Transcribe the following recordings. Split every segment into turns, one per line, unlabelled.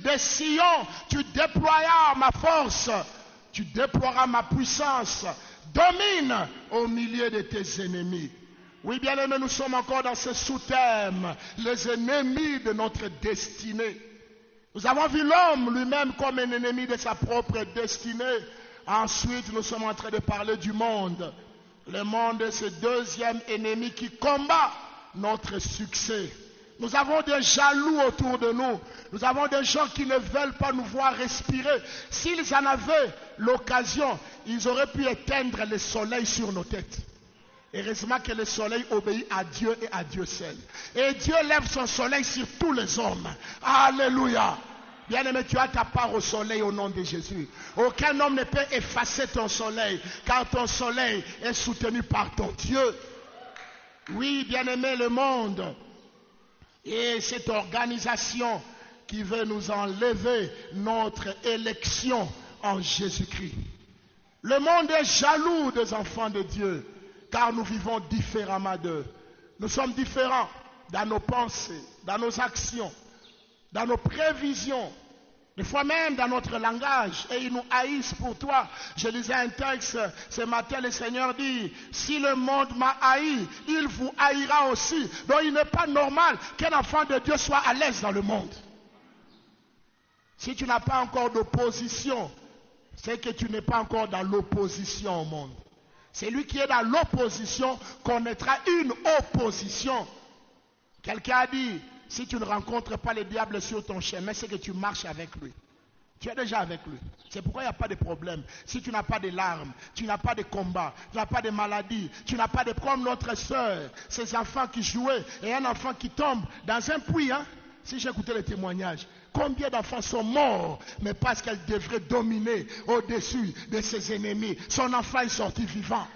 de Sion, tu déploieras ma force, tu déploieras ma puissance. Domine au milieu de tes ennemis. Oui, bien aimés, nous sommes encore dans ce sous-thème, les ennemis de notre destinée. Nous avons vu l'homme lui-même comme un ennemi de sa propre destinée. Ensuite, nous sommes en train de parler du monde. Le monde est ce deuxième ennemi qui combat notre succès. Nous avons des jaloux autour de nous. Nous avons des gens qui ne veulent pas nous voir respirer. S'ils en avaient l'occasion, ils auraient pu éteindre le soleil sur nos têtes. Heureusement que le soleil obéit à Dieu et à Dieu seul. Et Dieu lève son soleil sur tous les hommes. Alléluia. Bien-aimé, tu as ta part au soleil au nom de Jésus. Aucun homme ne peut effacer ton soleil, car ton soleil est soutenu par ton Dieu. Oui, bien-aimé, le monde et cette organisation qui veut nous enlever notre élection en Jésus-Christ. Le monde est jaloux des enfants de Dieu, car nous vivons différemment d'eux. Nous sommes différents dans nos pensées, dans nos actions, dans nos prévisions, des fois même dans notre langage, et ils nous haïssent pour toi. Je lisais un texte ce matin, le Seigneur dit, si le monde m'a haï, il vous haïra aussi. Donc il n'est pas normal qu'un enfant de Dieu soit à l'aise dans le monde. Si tu n'as pas encore d'opposition, c'est que tu n'es pas encore dans l'opposition au monde. C'est lui qui est dans l'opposition connaîtra une opposition. Quelqu'un a dit, si tu ne rencontres pas le diable sur ton chemin, c'est que tu marches avec lui. Tu es déjà avec lui. C'est pourquoi il n'y a pas de problème. Si tu n'as pas de larmes, tu n'as pas de combat, tu n'as pas de maladie, tu n'as pas de comme notre soeur, ces enfants qui jouaient et un enfant qui tombe dans un puits. Si j'écoutais les témoignages, combien d'enfants sont morts, mais parce qu'elle devrait dominer au-dessus de ses ennemis. Son enfant est sorti vivant.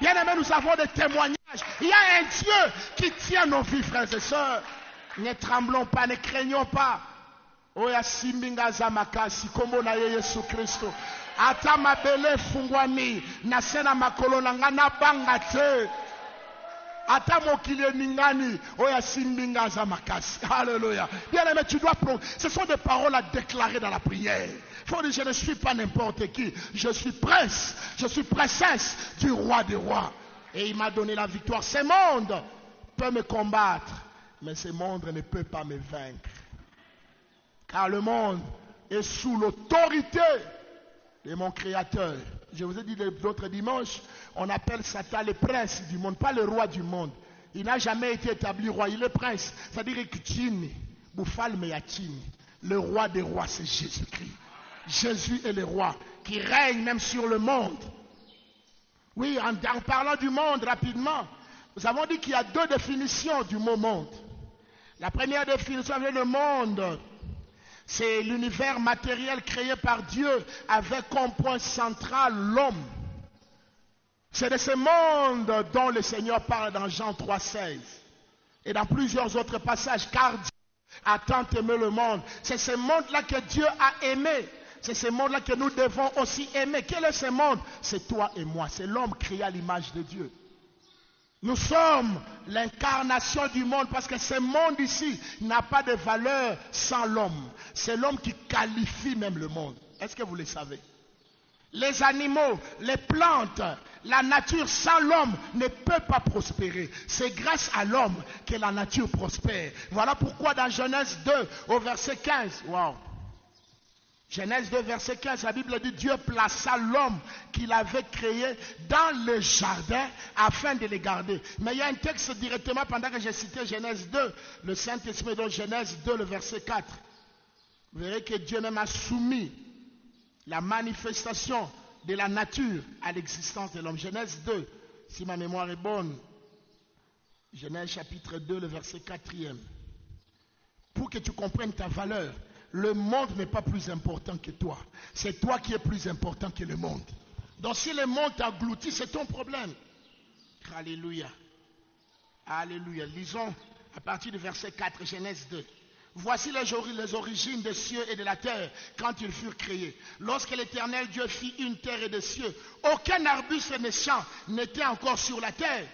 Bien aimé, nous avons des témoignages. Il y a un Dieu qui tient nos vies, frères et sœurs. Ne tremblons pas, ne craignons pas. Oya simbinga za makasi kombo na Yesu Kristo. Ata mabele fungwami na sena makolo na ngana banga te. Ata mokili ningani oya simbinga za makasi. Alléluia. Bien aimé, tu dois prendre. Ce sont des paroles à déclarer dans la prière. Il faut dire, je ne suis pas n'importe qui. Je suis prince. Je suis princesse du roi des rois. Et il m'a donné la victoire. Ce monde peut me combattre, mais ce monde ne peut pas me vaincre. Car le monde est sous l'autorité de mon Créateur. Je vous ai dit l'autre dimanche, on appelle Satan le prince du monde, pas le roi du monde. Il n'a jamais été établi roi, il est prince. C'est-à-dire que le roi des rois, c'est Jésus-Christ. Jésus est le roi qui règne même sur le monde. Oui, en parlant du monde rapidement, nous avons dit qu'il y a deux définitions du mot monde. La première définition de le monde, c'est l'univers matériel créé par Dieu avec comme point central l'homme. C'est de ce monde dont le Seigneur parle dans Jean 3,16 et dans plusieurs autres passages. Car Dieu a tant aimé le monde. C'est ce monde-là que Dieu a aimé. C'est ce monde-là que nous devons aussi aimer. Quel est ce monde? C'est toi et moi. C'est l'homme créé à l'image de Dieu. Nous sommes l'incarnation du monde parce que ce monde ici n'a pas de valeur sans l'homme. C'est l'homme qui qualifie même le monde. Est-ce que vous le savez? Les animaux, les plantes, la nature sans l'homme ne peut pas prospérer. C'est grâce à l'homme que la nature prospère. Voilà pourquoi dans Genèse 2 au verset 15, wow. Genèse 2, verset 15, la Bible dit Dieu plaça l'homme qu'il avait créé dans le jardin afin de les garder. Mais il y a un texte directement pendant que j'ai cité Genèse 2, le Saint-Esprit dans Genèse 2, le verset 4. Vous verrez que Dieu même a soumis la manifestation de la nature à l'existence de l'homme. Genèse 2, si ma mémoire est bonne, Genèse chapitre 2, le verset 4e. Pour que tu comprennes ta valeur. Le monde n'est pas plus important que toi. C'est toi qui es plus important que le monde. Donc si le monde t'engloutit, c'est ton problème. Alléluia. Alléluia. Lisons à partir du verset 4, Genèse 2. Voici les origines des cieux et de la terre quand ils furent créés. Lorsque l'Éternel Dieu fit une terre et des cieux, aucun arbuste de champ n'était encore sur la terre.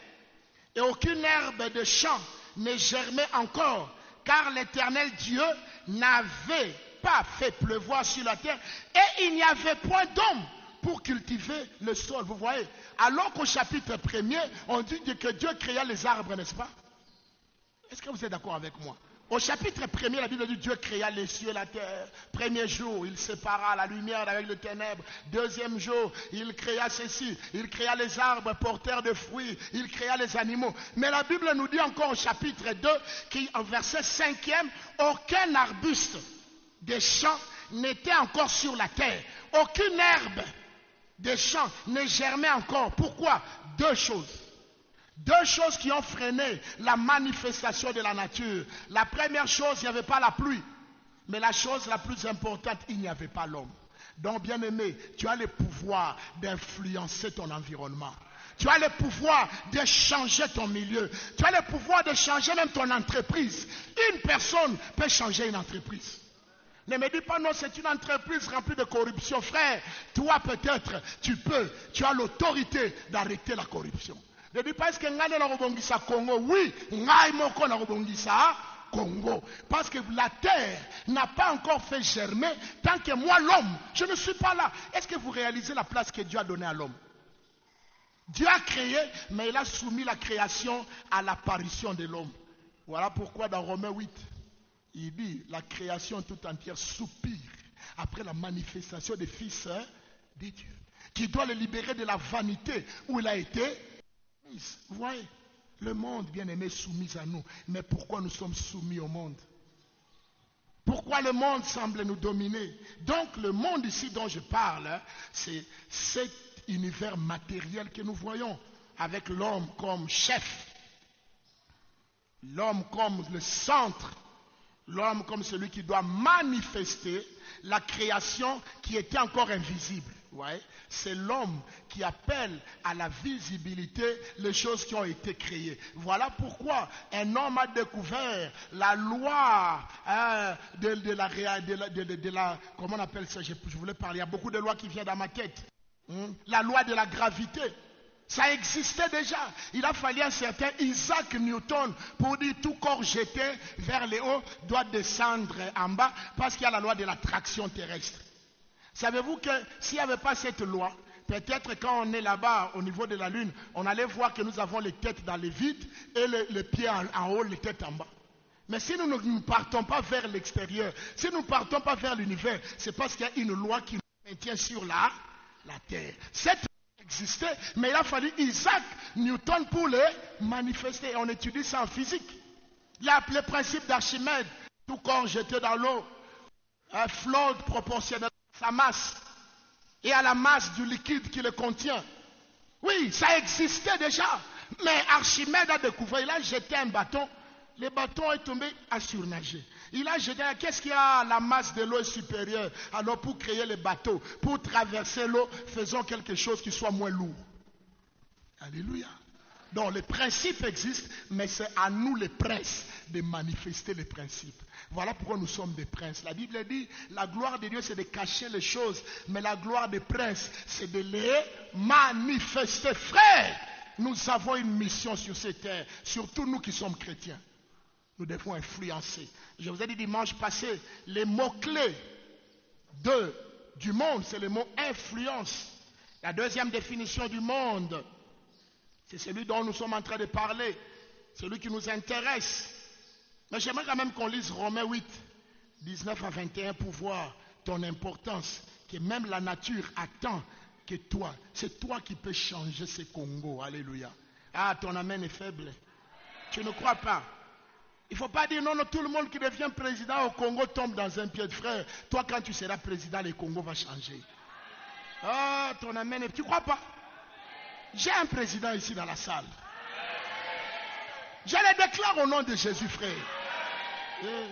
Et aucune herbe de champ ne germait encore. Car l'Éternel Dieu n'avait pas fait pleuvoir sur la terre et il n'y avait point d'homme pour cultiver le sol. Vous voyez, alors qu'au chapitre 1er, on dit que Dieu créa les arbres, n'est-ce pas? Est-ce que vous êtes d'accord avec moi? Au chapitre 1er, la Bible dit Dieu créa les cieux et la terre. Premier jour, il sépara la lumière avec les ténèbres. Deuxième jour, il créa ceci. Il créa les arbres porteurs de fruits. Il créa les animaux. Mais la Bible nous dit encore au chapitre 2, en verset 5e, aucun arbuste des champs n'était encore sur la terre. Aucune herbe des champs ne germait encore. Pourquoi? Deux choses. Deux choses qui ont freiné la manifestation de la nature. La première chose, il n'y avait pas la pluie. Mais la chose la plus importante, il n'y avait pas l'homme. Donc, bien aimé, tu as le pouvoir d'influencer ton environnement. Tu as le pouvoir de changer ton milieu. Tu as le pouvoir de changer même ton entreprise. Une personne peut changer une entreprise. Ne me dis pas non, c'est une entreprise remplie de corruption. Frère, toi peut-être, tu as l'autorité d'arrêter la corruption. Ne dis pas est-ce que Ngane na robongisa Congo? Oui, Ngai moko na robongisa Congo. Parce que la terre n'a pas encore fait germer tant que moi l'homme, je ne suis pas là. Est-ce que vous réalisez la place que Dieu a donnée à l'homme? Dieu a créé, mais il a soumis la création à l'apparition de l'homme. Voilà pourquoi dans Romains 8, il dit la création tout entière soupire après la manifestation des fils de Dieu, qui doit le libérer de la vanité où il a été. Vous voyez, le monde, bien aimé, soumis à nous. Mais pourquoi nous sommes soumis au monde? Pourquoi le monde semble nous dominer? Donc le monde ici dont je parle, c'est cet univers matériel que nous voyons, avec l'homme comme chef, l'homme comme le centre, l'homme comme celui qui doit manifester la création qui était encore invisible. Ouais. C'est l'homme qui appelle à la visibilité les choses qui ont été créées. Voilà pourquoi un homme a découvert la loi de la comment on appelle ça, je voulais parler, il y a beaucoup de lois qui viennent dans ma tête. La loi de la gravité. Ça existait déjà. Il a fallu un certain Isaac Newton pour dire tout corps jeté vers le haut doit descendre en bas parce qu'il y a la loi de l'attraction terrestre. Savez-vous que s'il n'y avait pas cette loi, peut-être quand on est là-bas au niveau de la Lune, on allait voir que nous avons les têtes dans les vides et les pieds en haut, les têtes en bas. Mais si nous ne partons pas vers l'extérieur, si nous ne partons pas vers l'univers, c'est parce qu'il y a une loi qui nous maintient sur la terre. Cette loi existait, mais il a fallu Isaac Newton pour le manifester. Et on étudie ça en physique. Il y a le principe d'Archimède, tout corps jeté dans l'eau, flotte proportionnelle à sa masse et à la masse du liquide qui le contient. Oui, ça existait déjà. Mais Archimède a découvert, il a jeté un bâton. Le bâton est tombé à surnager. Il a jeté, qu'est-ce qu'il y a? La masse de l'eau est supérieure. Alors pour créer le bateau, pour traverser l'eau, faisons quelque chose qui soit moins lourd. Alléluia. Donc les principes existent, mais c'est à nous les princes de manifester les principes. Voilà pourquoi nous sommes des princes. La Bible dit, la gloire de Dieu c'est de cacher les choses, mais la gloire des princes c'est de les manifester. Frères, nous avons une mission sur cette terre, surtout nous qui sommes chrétiens. Nous devons influencer. Je vous ai dit dimanche passé, les mots-clés du monde, c'est le mot influence. La deuxième définition du monde, c'est celui dont nous sommes en train de parler, celui qui nous intéresse. Mais j'aimerais quand même qu'on lise Romains 8, 19 à 21 pour voir ton importance, que même la nature attend que toi, c'est toi qui peux changer ce Congo. Alléluia. Ah, ton amen est faible. Tu ne crois pas? Il ne faut pas dire non, tout le monde qui devient président au Congo tombe dans un pied de frère. Toi, quand tu seras président, le Congo va changer. Ah, ton amen est... Tu ne crois pas? J'ai un président ici dans la salle. Je le déclare au nom de Jésus, frère. Et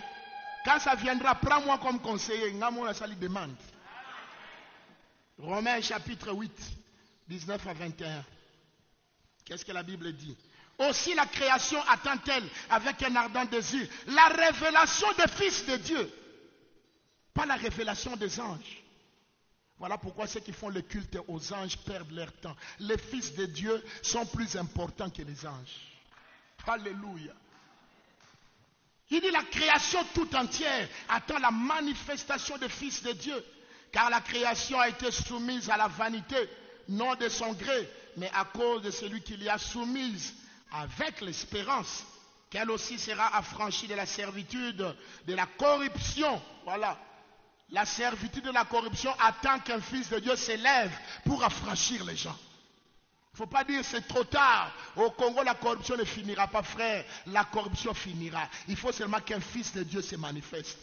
quand ça viendra, prends-moi comme conseiller. Ngamo ça lui demande. Romains chapitre 8, 19 à 21. Qu'est-ce que la Bible dit? Aussi la création attend-elle avec un ardent désir la révélation des fils de Dieu. Pas la révélation des anges. Voilà pourquoi ceux qui font le culte aux anges perdent leur temps. Les fils de Dieu sont plus importants que les anges. Alléluia. Il dit la création tout entière attend la manifestation des fils de Dieu. Car la création a été soumise à la vanité, non de son gré, mais à cause de celui qui l'y a soumise, avec l'espérance qu'elle aussi sera affranchie de la servitude, de la corruption. Voilà. La servitude de la corruption attend qu'un fils de Dieu s'élève pour affranchir les gens. Il ne faut pas dire c'est trop tard. Au Congo, la corruption ne finira pas, frère. La corruption finira. Il faut seulement qu'un fils de Dieu se manifeste.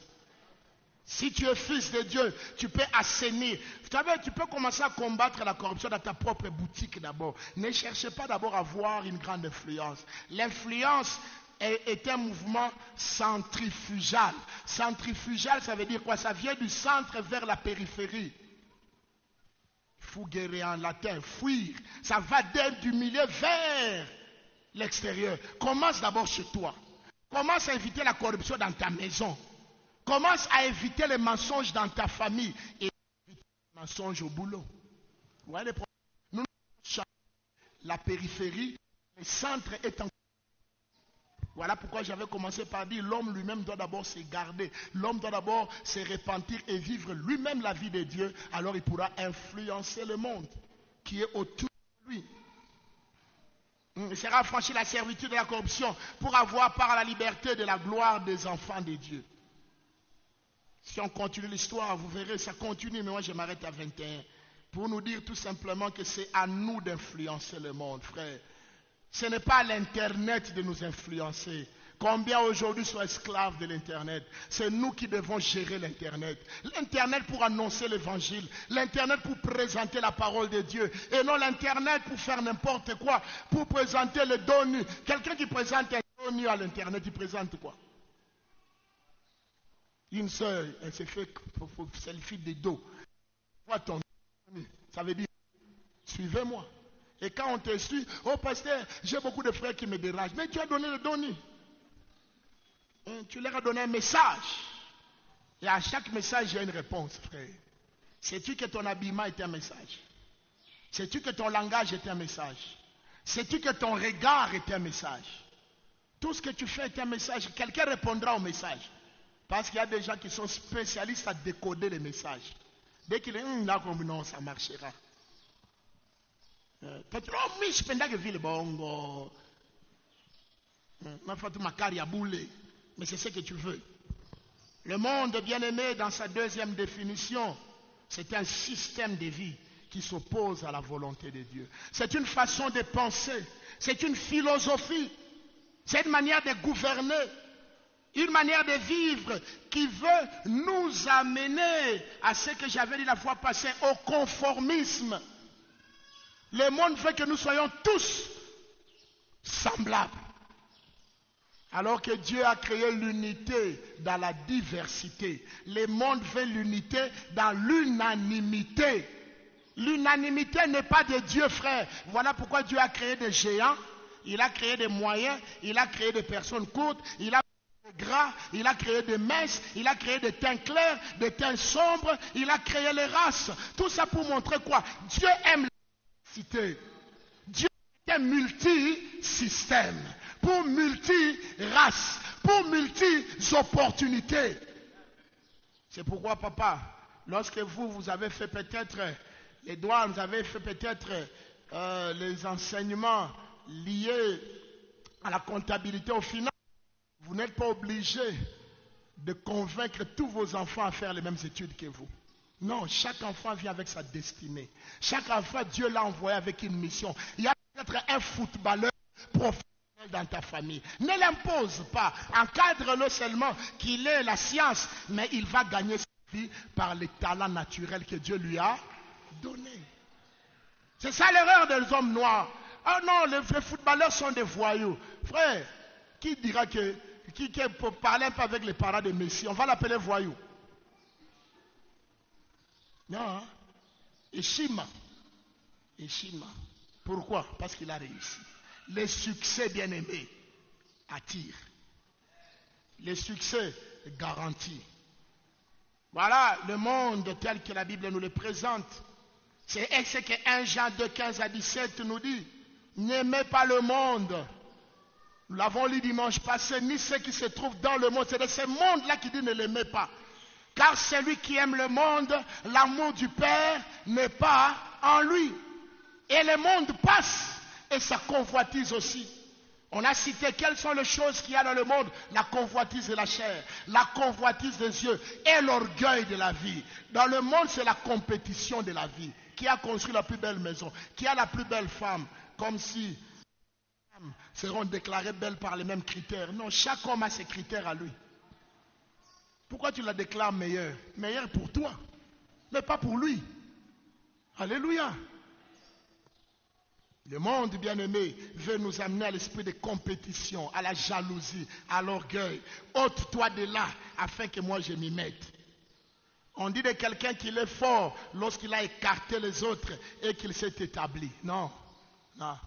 Si tu es fils de Dieu, tu peux assainir. Vous savez, tu peux commencer à combattre la corruption dans ta propre boutique d'abord. Ne cherchez pas d'abord à avoir une grande influence. L'influence est un mouvement centrifugal. Centrifugal, ça veut dire quoi? Ça vient du centre vers la périphérie. Fugere en latin, fuir. Ça va du milieu vers l'extérieur. Commence d'abord chez toi. Commence à éviter la corruption dans ta maison. Commence à éviter les mensonges dans ta famille et éviter les mensonges au boulot. Vous voyez les problèmes? Nous la périphérie, le centre est en... Voilà pourquoi j'avais commencé par dire l'homme lui-même doit d'abord se garder. L'homme doit d'abord se repentir et vivre lui-même la vie de Dieu. Alors il pourra influencer le monde qui est autour de lui. Il sera affranchi de la servitude de la corruption pour avoir part à la liberté de la gloire des enfants de Dieu. Si on continue l'histoire, vous verrez, ça continue, mais moi je m'arrête à 21. Pour nous dire tout simplement que c'est à nous d'influencer le monde, frère. Ce n'est pas l'Internet de nous influencer. Combien aujourd'hui sont esclaves de l'Internet? C'est nous qui devons gérer l'Internet. L'Internet pour annoncer l'Évangile. L'Internet pour présenter la parole de Dieu. Et non l'Internet pour faire n'importe quoi. Pour présenter le dos nu. Quelqu'un qui présente un dos nu à l'Internet, il présente quoi? Une sœur, elle s'est fait selfie de dos. Vois ton dos nu. Ça veut dire, suivez-moi. Et quand on te suit, oh pasteur, j'ai beaucoup de frères qui me dérangent. Mais tu as donné le don nu. Tu leur as donné un message. Et à chaque message, il y a une réponse, frère. Sais-tu que ton habillement est un message? Sais-tu que ton langage est un message? Sais-tu que ton regard est un message? Tout ce que tu fais est un message. Quelqu'un répondra au message. Parce qu'il y a des gens qui sont spécialistes à décoder les messages. Dès qu'il est là, non, ça marchera. Mais c'est ce que tu veux. Le monde, bien-aimé, dans sa deuxième définition, c'est un système de vie qui s'oppose à la volonté de Dieu. C'est une façon de penser, c'est une philosophie, c'est une manière de gouverner, une manière de vivre qui veut nous amener à ce que j'avais dit la fois passée, au conformisme. Le monde veut que nous soyons tous semblables. Alors que Dieu a créé l'unité dans la diversité. Le monde veut l'unité dans l'unanimité. L'unanimité n'est pas de Dieu, frère. Voilà pourquoi Dieu a créé des géants, il a créé des moyens, il a créé des personnes courtes, il a créé des gras, il a créé des minces, il a créé des teints clairs, des teints sombres, il a créé les races. Tout ça pour montrer quoi? Dieu aime la diversité. Dieu est un multi-système. Pour multi-races, pour multi-opportunités. C'est pourquoi, papa, lorsque vous avez fait peut-être les douanes, vous avez fait peut-être les enseignements liés à la comptabilité, au final, vous n'êtes pas obligé de convaincre tous vos enfants à faire les mêmes études que vous. Non, chaque enfant vient avec sa destinée. Chaque enfant, Dieu l'a envoyé avec une mission. Il y a peut-être un footballeur professionnel dans ta famille. Ne l'impose pas. Encadre-le seulement qu'il ait la science, mais il va gagner sa vie par les talents naturels que Dieu lui a donnés. C'est ça l'erreur des hommes noirs. Ah non, les footballeurs sont des voyous. Frère, qui dira que qui peut parler un peu avec les parents de Messi, on va l'appeler voyou. Non, hein? Eshima. Pourquoi? Parce qu'il a réussi. Le succès, bien-aimé, attire. Le succès garantit. Voilà le monde tel que la Bible nous le présente. C'est ce que 1 Jean 2, 15 à 17 nous dit. N'aimez pas le monde, Nous l'avons lu dimanche passé, ni ceux qui se trouvent dans le monde. C'est de ce monde-là qui dit ne l'aimez pas. Car celui qui aime le monde, l'amour du Père n'est pas en lui. Et le monde passe et sa convoitise aussi. On a cité quelles sont les choses qu'il y a dans le monde. La convoitise de la chair, la convoitise des yeux et l'orgueil de la vie. Dans le monde, c'est la compétition de la vie. Qui a construit la plus belle maison? Qui a la plus belle femme? Comme si les femmes seront déclarées belles par les mêmes critères. Non, chaque homme a ses critères à lui. Pourquoi tu la déclares meilleure? Meilleure pour toi, mais pas pour lui. Alléluia. Le monde, bien-aimé, veut nous amener à l'esprit de compétition, à la jalousie, à l'orgueil. Ôte-toi de là, afin que moi je m'y mette. On dit de quelqu'un qu'il est fort lorsqu'il a écarté les autres et qu'il s'est établi. Non, non.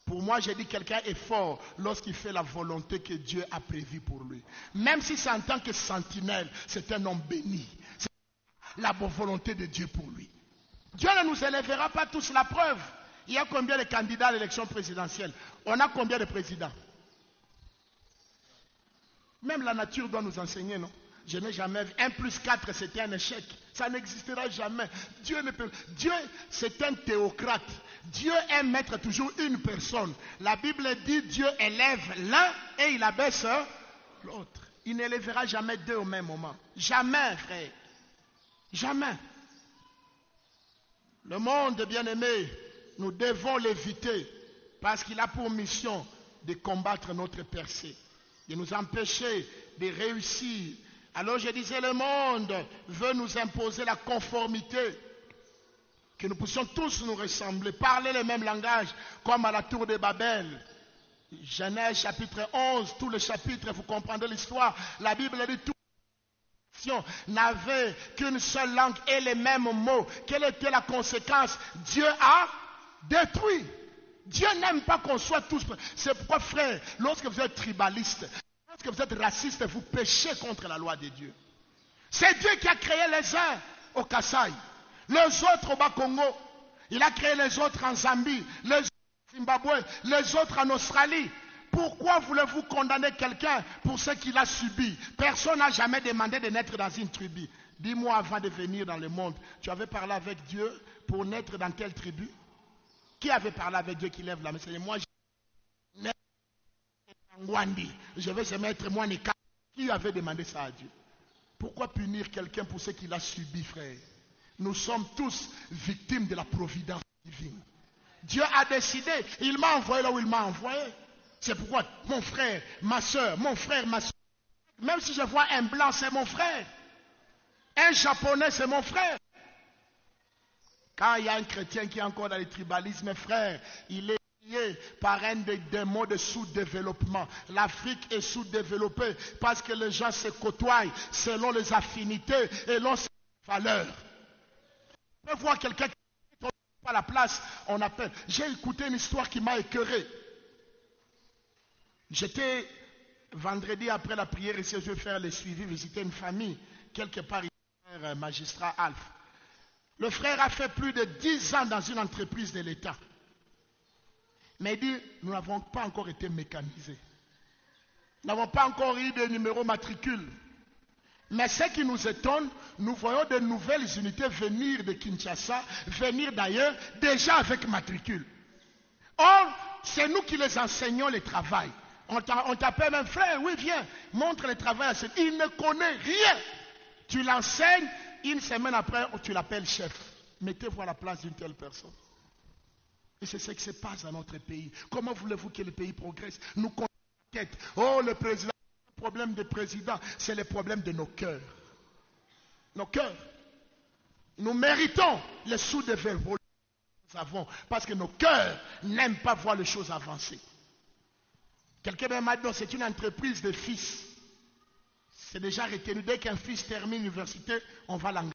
Pour moi, j'ai dit quelqu'un est fort lorsqu'il fait la volonté que Dieu a prévue pour lui. Même si c'est en tant que sentinelle, c'est un homme béni. C'est la bonne volonté de Dieu pour lui. Dieu ne nous élèvera pas tous, la preuve. Il y a combien de candidats à l'élection présidentielle? On a combien de présidents? Même la nature doit nous enseigner, non? Je n'ai jamais vu. 1 plus 4, c'était un échec. Ça n'existera jamais. Dieu, c'est un théocrate. Dieu aime mettre toujours une personne. La Bible dit Dieu élève l'un et il abaisse l'autre. Il n'élèvera jamais deux au même moment. Jamais, frère. Jamais. Le monde, bien-aimé, nous devons l'éviter parce qu'il a pour mission de combattre notre percée, de nous empêcher de réussir. Alors je disais, le monde veut nous imposer la conformité, que nous puissions tous nous ressembler, parler le même langage, comme à la tour de Babel. Genèse chapitre 11, tout le chapitre, vous comprendrez l'histoire. La Bible dit tout. N'avait qu'une seule langue et les mêmes mots. Quelle était la conséquence? Dieu a détruit. Dieu n'aime pas qu'on soit tous. C'est pourquoi, frère, lorsque vous êtes tribaliste, lorsque vous êtes raciste, vous péchez contre la loi de Dieu. C'est Dieu qui a créé les uns au Kasaï, les autres au Bas-Congo. Il a créé les autres en Zambie, les autres au Zimbabwe, les autres en Australie. Pourquoi voulez-vous condamner quelqu'un pour ce qu'il a subi? Personne n'a jamais demandé de naître dans une tribu. Dis-moi, avant de venir dans le monde, tu avais parlé avec Dieu pour naître dans quelle tribu? Qui avait parlé avec Dieu qui lève la main? C'est moi, je vais se mettre moi. Qui avait demandé ça à Dieu? Pourquoi punir quelqu'un pour ce qu'il a subi, frère? Nous sommes tous victimes de la providence divine. Dieu a décidé, il m'a envoyé là où il m'a envoyé. C'est pourquoi mon frère, ma soeur, mon frère, ma soeur, même si je vois un blanc, c'est mon frère. Un japonais, c'est mon frère. Quand il y a un chrétien qui est encore dans le tribalisme, frère, il est lié par un des démons de sous-développement. L'Afrique est sous-développée parce que les gens se côtoient selon les affinités et selon ses valeurs. On peut voir quelqu'un qui n'est pas à la place, on appelle. J'ai écouté une histoire qui m'a écœuré. J'étais vendredi après la prière ici, je vais faire le suivi, visiter une famille, quelque part, un magistrat Alpha. Le frère a fait plus de 10 ans dans une entreprise de l'État. Mais il dit, nous n'avons pas encore été mécanisés. Nous n'avons pas encore eu de numéro matricule. Mais ce qui nous étonne, nous voyons de nouvelles unités venir de Kinshasa, venir d'ailleurs, déjà avec matricule. Or, c'est nous qui les enseignons le travail. On t'appelle un frère, oui, viens, montre le travail à celui. Il ne connaît rien. Tu l'enseignes, une semaine après, tu l'appelles chef. Mettez-vous à la place d'une telle personne. Et c'est ce qui se passe dans notre pays. Comment voulez-vous que le pays progresse? Nous connaissons. Oh, le président, le problème des présidents, c'est le problème de nos cœurs. Nos cœurs. Nous méritons les sous-développements que nous avons parce que nos cœurs n'aiment pas voir les choses avancer. Quelqu'un m'a dit, c'est une entreprise de fils. C'est déjà retenu. Dès qu'un fils termine l'université, on va l'engager.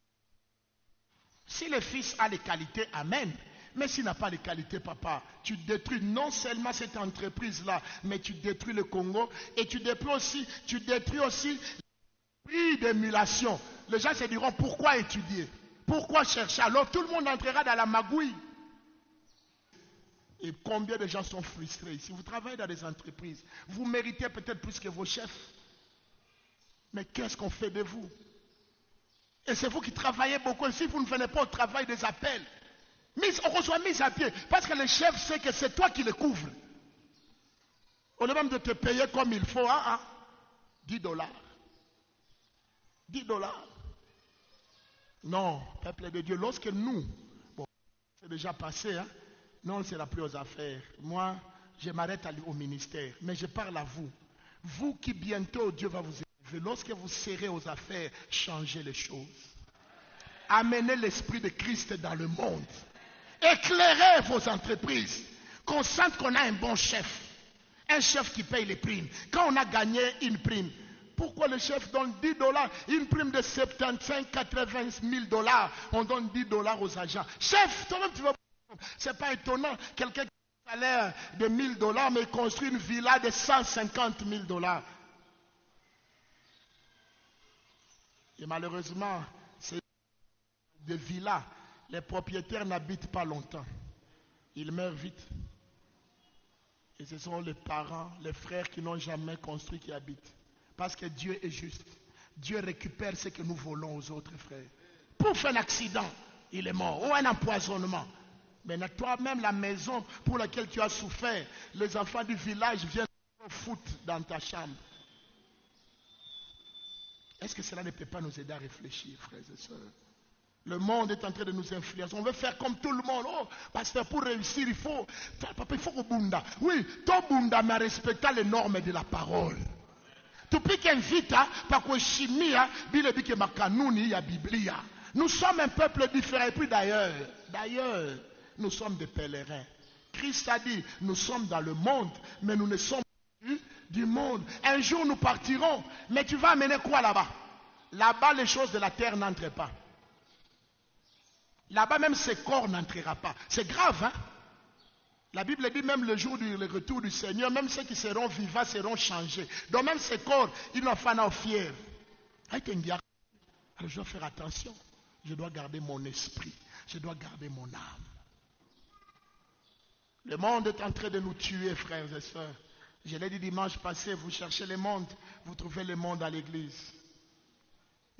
Si le fils a les qualités, amen. Mais s'il n'a pas les qualités, papa, tu détruis non seulement cette entreprise-là, mais tu détruis le Congo et tu détruis aussi l'esprit d'émulation. Les gens se diront, pourquoi étudier? Pourquoi chercher? Alors tout le monde entrera dans la magouille. Et combien de gens sont frustrés? Si vous travaillez dans des entreprises, vous méritez peut-être plus que vos chefs. Mais qu'est-ce qu'on fait de vous? Et c'est vous qui travaillez beaucoup. Et si vous ne venez pas au travail des appels, on reçoit mise à pied. Parce que le chef sait que c'est toi qui le couvre. Au lieu même de te payer comme il faut, $10. $10. Non, peuple de Dieu, lorsque nous, bon, c'est déjà passé, non, on ne sera plus aux affaires. Moi, je m'arrête au ministère, mais je parle à vous. Vous qui bientôt Dieu va vous élever, lorsque vous serez aux affaires, changez les choses. Amenez l'esprit de Christ dans le monde. Éclairez vos entreprises. Qu'on sente qu'on a un bon chef. Un chef qui paye les primes. Quand on a gagné une prime, pourquoi le chef donne $10? Une prime de 75, 80 000 $, on donne $10 aux agents. Chef, toi-même tu veux. C'est pas étonnant. Quelqu'un qui a un salaire de $1000, mais construit une villa de 150 000 $. Et malheureusement, ces de villas, les propriétaires n'habitent pas longtemps. Ils meurent vite. Et ce sont les parents, les frères qui n'ont jamais construit qui habitent. Parce que Dieu est juste. Dieu récupère ce que nous volons aux autres frères. Pouf, un accident, il est mort. Ou un empoisonnement. Mais toi-même, la maison pour laquelle tu as souffert, les enfants du village viennent te foutre dans ta chambre. Est-ce que cela ne peut pas nous aider à réfléchir, frères et sœurs? Le monde est en train de nous influencer. On veut faire comme tout le monde. Oh, pasteur, pour réussir, il faut que bunda. Oui, toi bunda, mais respectant les normes de la parole. Tu peux qu'inviter, parce que chimie, bilebike makanuni, ya Biblia. Nous sommes un peuple différent. Et puis d'ailleurs, nous sommes des pèlerins. Christ a dit, nous sommes dans le monde, mais nous ne sommes plus du monde. Un jour, nous partirons. Mais tu vas amener quoi là-bas? Là-bas, les choses de la terre n'entrent pas. Là-bas, même ce corps n'entrera pas. C'est grave, hein? La Bible dit même le jour du retour du Seigneur, même ceux qui seront vivants seront changés. Donc même ce corps, ils n'ont pas fier. Alors je dois faire attention. Je dois garder mon esprit. Je dois garder mon âme. Le monde est en train de nous tuer, frères et sœurs. Je l'ai dit dimanche passé, vous cherchez le monde, vous trouvez le monde à l'église.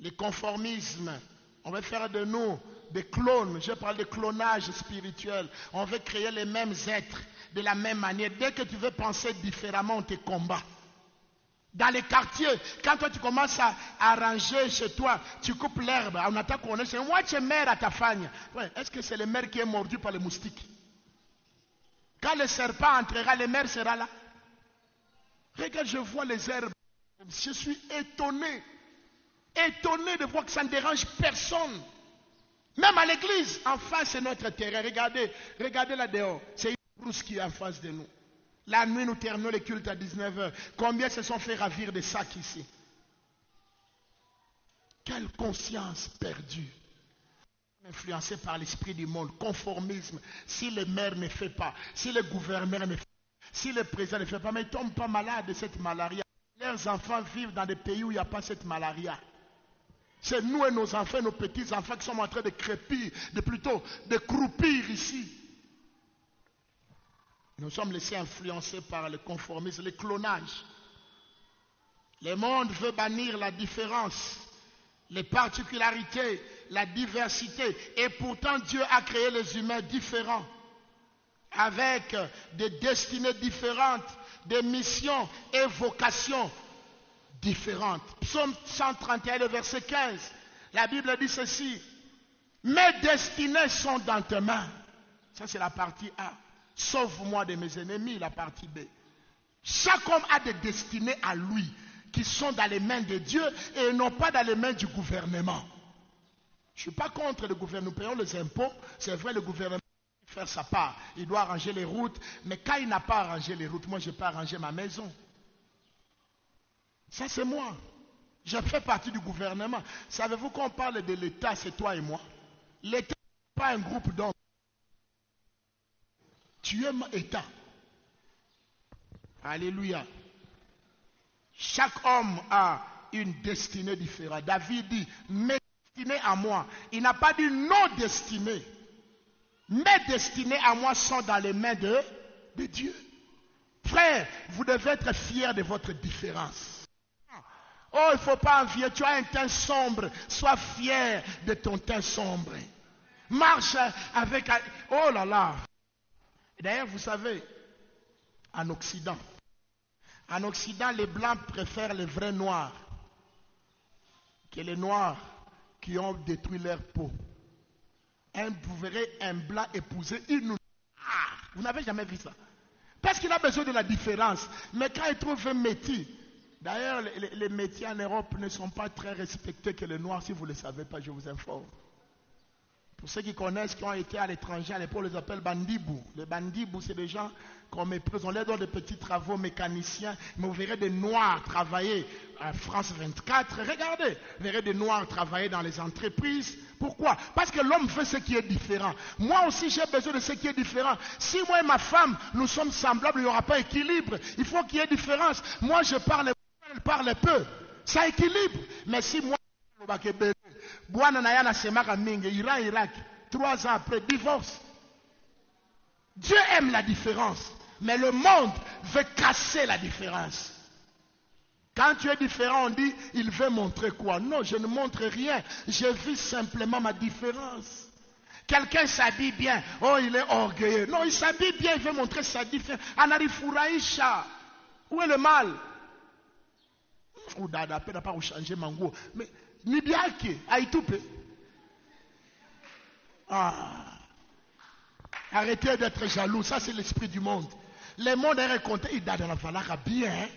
Le conformisme. On veut faire de nous des clones. Je parle de clonage spirituel. On veut créer les mêmes êtres de la même manière. Dès que tu veux penser différemment, on te combat. Dans les quartiers, quand toi tu commences à arranger chez toi, tu coupes l'herbe, on attaque, on est moi tu es mère à ta femme. Ouais, est-ce que c'est le maire qui est mordu par les moustiques? Quand le serpent entrera, le maire sera là. Regarde, je vois les herbes. Je suis étonné. Étonné de voir que ça ne dérange personne. Même à l'église, en face c'est notre terrain. Regardez là dehors. C'est une brousse qui est en face de nous. La nuit nous terminons le culte à 19h. Combien se sont fait ravir des sacs ici? Quelle conscience perdue. Influencé par l'esprit du monde, conformisme. Si le maire ne fait pas, si le gouverneur ne fait pas, si le président ne fait pas, mais ils ne tombent pas malades de cette malaria. Leurs enfants vivent dans des pays où il n'y a pas cette malaria. C'est nous et nos enfants, nos petits-enfants qui sommes en train de crépir, de croupir ici. Nous sommes laissés influencer par le conformisme, le clonage. Le monde veut bannir la différence, les particularités, la diversité. Et pourtant, Dieu a créé les humains différents, avec des destinées différentes, des missions et vocations différentes. Psaume 131, le verset 15. La Bible dit ceci. Mes destinées sont dans tes mains. Ça, c'est la partie A. Sauve-moi de mes ennemis, la partie B. Chaque homme a des destinées à lui qui sont dans les mains de Dieu et non pas dans les mains du gouvernement. Je ne suis pas contre le gouvernement. Nous payons les impôts. C'est vrai, le gouvernement doit faire sa part. Il doit arranger les routes. Mais quand il n'a pas arrangé les routes, moi, je n'ai pas arrangé ma maison. Ça, c'est moi. Je fais partie du gouvernement. Savez-vous qu'on parle de l'État, c'est toi et moi. L'État n'est pas un groupe d'hommes. Tu es État. Alléluia. Chaque homme a une destinée différente. David dit, mes destinées à moi. Il n'a pas dit nos destinées. Mes destinées à moi sont dans les mains de Dieu. Frère, vous devez être fiers de votre différence. Oh, il ne faut pas envier. Tu as un teint sombre. Sois fier de ton teint sombre. Marche avec... Oh là là. D'ailleurs, vous savez, en Occident, les Blancs préfèrent les vrais Noirs que les Noirs qui ont détruit leur peau. Vous verrez un Blanc épouser une Noire. Vous n'avez jamais vu ça. Parce qu'il a besoin de la différence. Mais quand il trouve un métier, d'ailleurs, les métiers en Europe ne sont pas très respectés que les Noirs. Si vous ne le savez pas, je vous informe. Pour ceux qui connaissent, qui ont été à l'étranger, à l'époque, on les appelle bandibou. Les bandibou, c'est des gens qu'on méprise. On les donne des petits travaux mécaniciens. Mais vous verrez des Noirs travailler à France 24. Regardez, vous verrez des Noirs travailler dans les entreprises. Pourquoi? Parce que l'homme veut ce qui est différent. Moi aussi, j'ai besoin de ce qui est différent. Si moi et ma femme, nous sommes semblables, il n'y aura pas d'équilibre. Il faut qu'il y ait différence. Moi, je parle, elle parle peu. Ça équilibre. Mais si moi, Irak, 3 ans après, divorce. Dieu aime la différence, mais le monde veut casser la différence. Quand tu es différent, on dit, il veut montrer quoi? Non, je ne montre rien. Je vis simplement ma différence. Quelqu'un s'habille bien. Oh, il est orgueilleux. Non, il s'habille bien, il veut montrer sa différence. Anarifuraïcha. Où est le mal? Ou dada, peut pas changer mango. Mais, ni bien qui, aïtoupe. Arrêtez d'être jaloux, ça c'est l'esprit du monde. Le monde est raconté, il donne la valeur bien.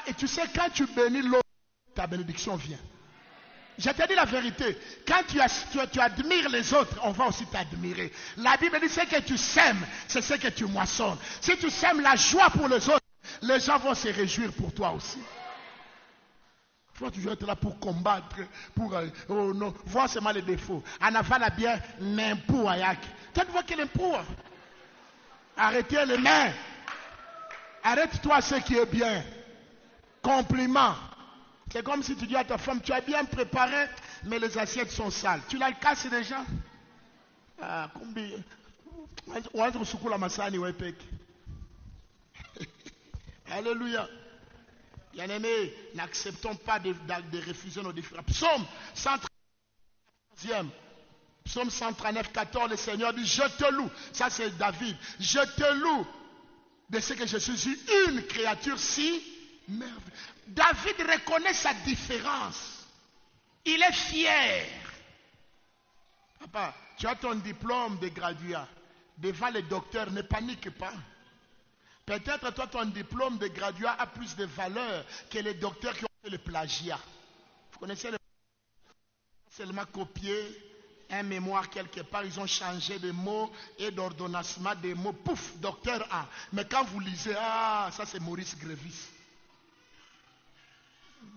Et tu sais, quand tu bénis l'autre, ta bénédiction vient. Je te dis la vérité. Quand tu admires les autres, on va aussi t'admirer. La Bible dit ce que tu sèmes, c'est ce que tu moissonnes. Si tu sèmes la joie pour les autres, les gens vont se réjouir pour toi aussi. Tu vas toujours être là pour combattre, pour oh non, voir seulement les défauts. En avala bien, n'importe ayak. Tu vois qu'il est pour. Arrêtez les mains. Arrête-toi ce qui est bien. Compliment. C'est comme si tu dis à ta femme, tu as bien préparé, mais les assiettes sont sales. Tu la casses déjà. Alléluia. Bien-aimés, n'acceptons pas de refuser nos différences. Psaume 139, Psaume 139, 14, le Seigneur dit, je te loue. Ça c'est David. Je te loue de ce que je suis une créature si merveilleuse. David reconnaît sa différence. Il est fier. Papa, tu as ton diplôme de graduat. Devant les docteurs, ne panique pas. Peut-être toi, ton diplôme de graduat a plus de valeur que les docteurs qui ont fait le plagiat. Vous connaissez le seulement copier un mémoire quelque part, ils ont changé de mots et d'ordonnancement des mots. Pouf, docteur A. Mais quand vous lisez, ça c'est Maurice Grévis.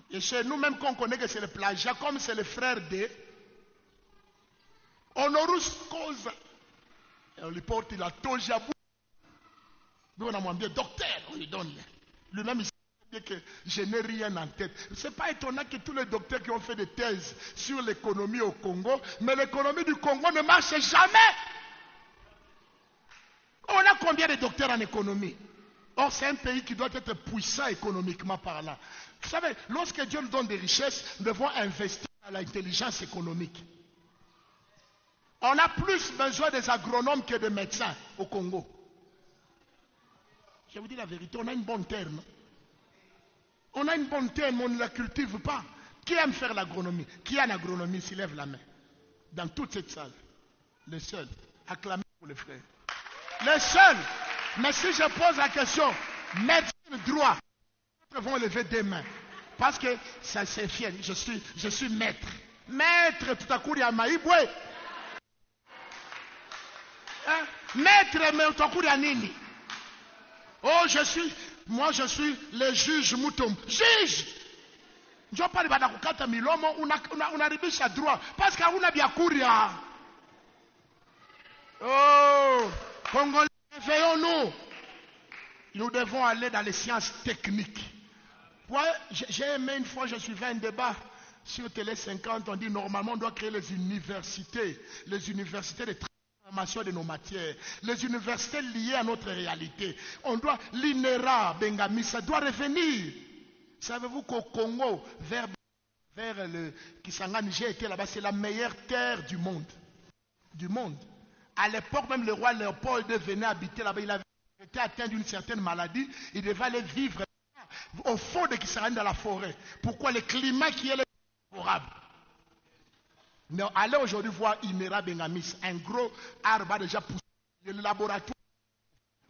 Et chez nous, même qu'on connaît que c'est le plagiat, comme c'est le frère D, honorus causa. Et on lui porte la tojabou. Nous on a demandé, docteur, on lui donne. Lui-même, il sait que je n'ai rien en tête. Ce n'est pas étonnant que tous les docteurs qui ont fait des thèses sur l'économie au Congo, mais l'économie du Congo ne marche jamais. On a combien de docteurs en économie? Or, c'est un pays qui doit être puissant économiquement parlant. Vous savez, lorsque Dieu nous donne des richesses, nous devons investir dans l'intelligence économique. On a plus besoin des agronomes que des médecins au Congo. Je vous dis la vérité, on a une bonne terre, non? On a une bonne terre, mais on ne la cultive pas. Qui aime faire l'agronomie? Qui a l'agronomie s'il lève la main? Dans toute cette salle. Les seuls. Acclamez pour les frères. Les seuls. Mais si je pose la question, médecine, droit, les autres vont lever des mains. Parce que ça c'est fier. Je suis maître. Maître, tout à coup, il y a Maïboué. Maître, mais tout à coup, il y a Nini. Oh, moi je suis le juge Moutom. Juge! Je ne parle pas de Kukata Milomo, on a réussi à droit. Parce qu'on a bien couru. Oh, Congolais, réveillons-nous. Nous devons aller dans les sciences techniques. J'ai aimé une fois, je suivais un débat sur Télé 50, on dit normalement on doit créer les universités de de nos matières, les universités liées à notre réalité. On doit, l'INERA, Bengami, ça doit revenir. Savez-vous qu'au Congo, vers le Kisangani, j'ai été là-bas, c'est la meilleure terre du monde. Du monde. À l'époque, même le roi Léopold venait habiter là-bas, il avait été atteint d'une certaine maladie, il devait aller vivre au fond de Kisangani dans la forêt. Pourquoi? Le climat qui est favorable. Mais allez aujourd'hui voir Inera Bengamis, un gros arbre déjà poussé, le laboratoire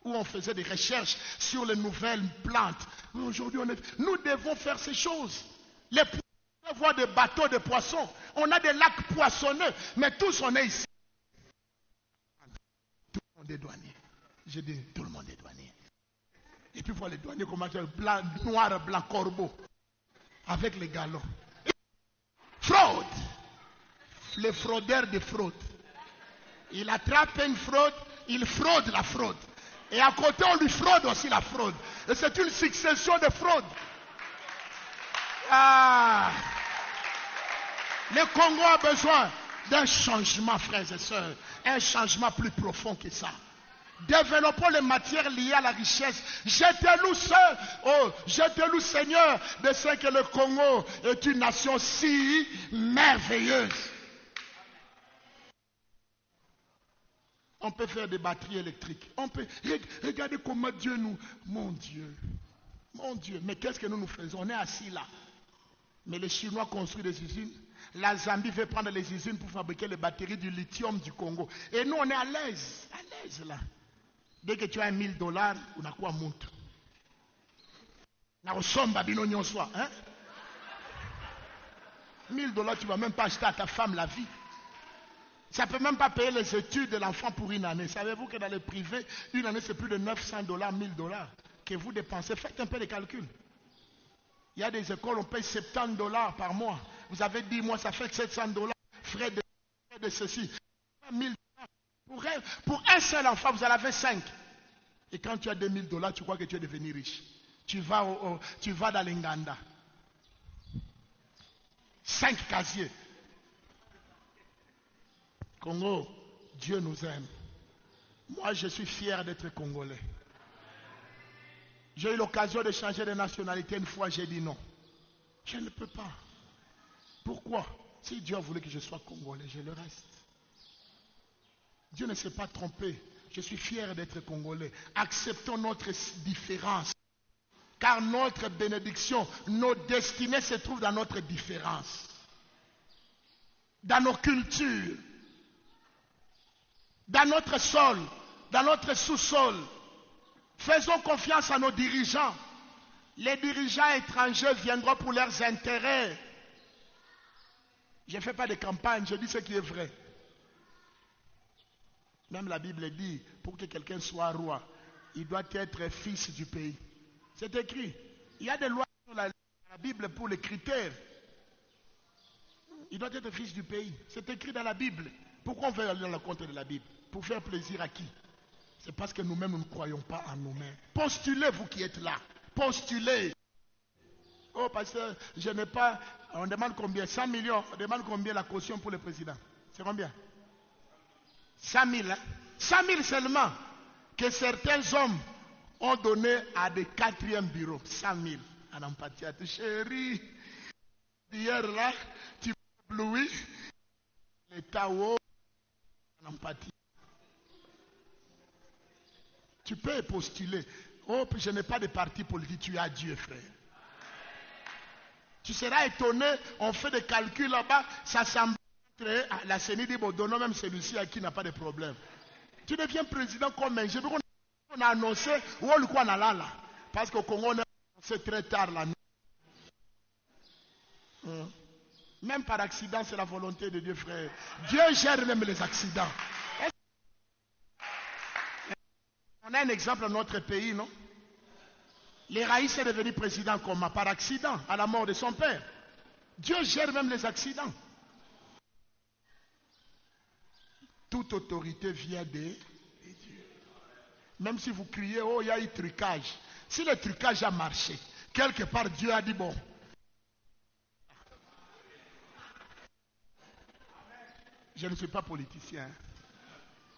où on faisait des recherches sur les nouvelles plantes. Aujourd'hui, nous devons faire ces choses. Les poissons, on voit des bateaux de poissons. On a des lacs poissonneux, mais tous on est ici. Tout le monde est douanier. Je dis, tout le monde est douanier. Et puis voir les douaniers comment blanc, noir, blanc, corbeau, avec les galons. Fraude. Les fraudeurs de fraude. Il attrape une fraude, il fraude la fraude. Et à côté, on lui fraude aussi la fraude. Et c'est une succession de fraudes. Le Congo a besoin d'un changement, frères et sœurs. Un changement plus profond que ça. Développons les matières liées à la richesse. Jetez-nous jetez-nous, Seigneur, de ce que le Congo est une nation si merveilleuse. On peut faire des batteries électriques. On peut regarder comment Dieu nous... Mon Dieu. Mais qu'est-ce que nous faisons? On est assis là. Mais les Chinois construisent des usines. La Zambie veut prendre les usines pour fabriquer les batteries du lithium du Congo. Et nous, on est à l'aise. À l'aise là. Dès que tu as $1000, on a quoi monte? Na osomba bino nyonso, hein? $1000, tu ne vas même pas acheter à ta femme la vie. Ça ne peut même pas payer les études de l'enfant pour une année. Savez-vous que dans le privé, une année c'est plus de $900, $1000 que vous dépensez. Faites un peu de calcul. Il y a des écoles, on paye $70 par mois. Vous avez 10 mois, ça fait $700. Frais de ceci. $1000. Pour un seul enfant, vous en avez 5. Et quand tu as $2000, tu crois que tu es devenu riche. Tu vas dans l'Inganda. 5 casiers. Congo, Dieu nous aime. Moi, je suis fier d'être congolais. J'ai eu l'occasion de changer de nationalité une fois, j'ai dit non. Je ne peux pas. Pourquoi? Si Dieu voulait que je sois congolais, je le reste. Dieu ne s'est pas trompé. Je suis fier d'être congolais. Acceptons notre différence. Car notre bénédiction, nos destinées se trouvent dans notre différence. Dans nos cultures. Dans notre sol. Dans notre sous-sol. Faisons confiance à nos dirigeants. Les dirigeants étrangers viendront pour leurs intérêts. Je ne fais pas de campagne, je dis ce qui est vrai. Même la Bible dit, pour que quelqu'un soit roi, il doit être fils du pays. C'est écrit. Il y a des lois dans la Bible pour les critères. Il doit être fils du pays. C'est écrit dans la Bible. Pourquoi on veut aller dans le compte de la Bible? Pour faire plaisir à qui? C'est parce que nous-mêmes, nous ne croyons pas en nous-mêmes. Postulez, vous qui êtes là. Postulez. Oh, pasteur, je n'ai pas... On demande combien? 100 millions. On demande combien la caution pour le président? C'est combien? 100 000. Hein? 100 000 seulement. Que certains hommes ont donné à des 4e bureaux. 100 000. En empathie. Chérie, hier là, tu m'as ébloui. L'État en empathie. Tu peux postuler. Oh, je n'ai pas de parti politique, tu as Dieu, frère. Tu seras étonné, on fait des calculs là-bas, ça semble être la CENI dit, bon, donnons même celui-ci à qui n'a pas de problème. Tu deviens président comme un. Je veux qu'on a annoncé, ou on le croit là. Parce qu'au Congo, on a annoncé très tard la nuit. Même par accident, c'est la volonté de Dieu, frère. Dieu gère même les accidents. On a un exemple dans notre pays, non? Les Raïs est devenu président comment? Par accident, à la mort de son père. Dieu gère même les accidents. Toute autorité vient de Dieu. Même si vous criez, oh, il y a eu trucage. Si le trucage a marché, quelque part Dieu a dit, bon. Je ne suis pas politicien.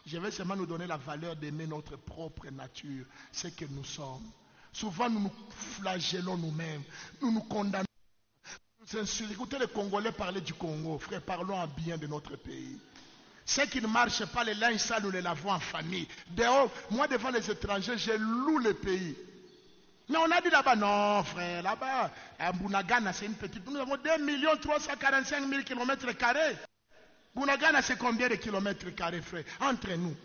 Je vais seulement nous donner la valeur d'aimer notre propre nature, ce que nous sommes. Souvent, nous nous flagellons nous-mêmes, nous nous condamnons. Écoutez les Congolais parler du Congo, frère, parlons en bien de notre pays. Ce qui ne marche pas, les linges sales, nous les lavons en famille. Dehors, moi devant les étrangers, je loue le pays. Mais on a dit là-bas, non frère, là-bas, à Bunagana, c'est une petite... Nous avons 2 345 000 km². Bunagana, c'est combien de kilomètres carrés, frère? Entre nous.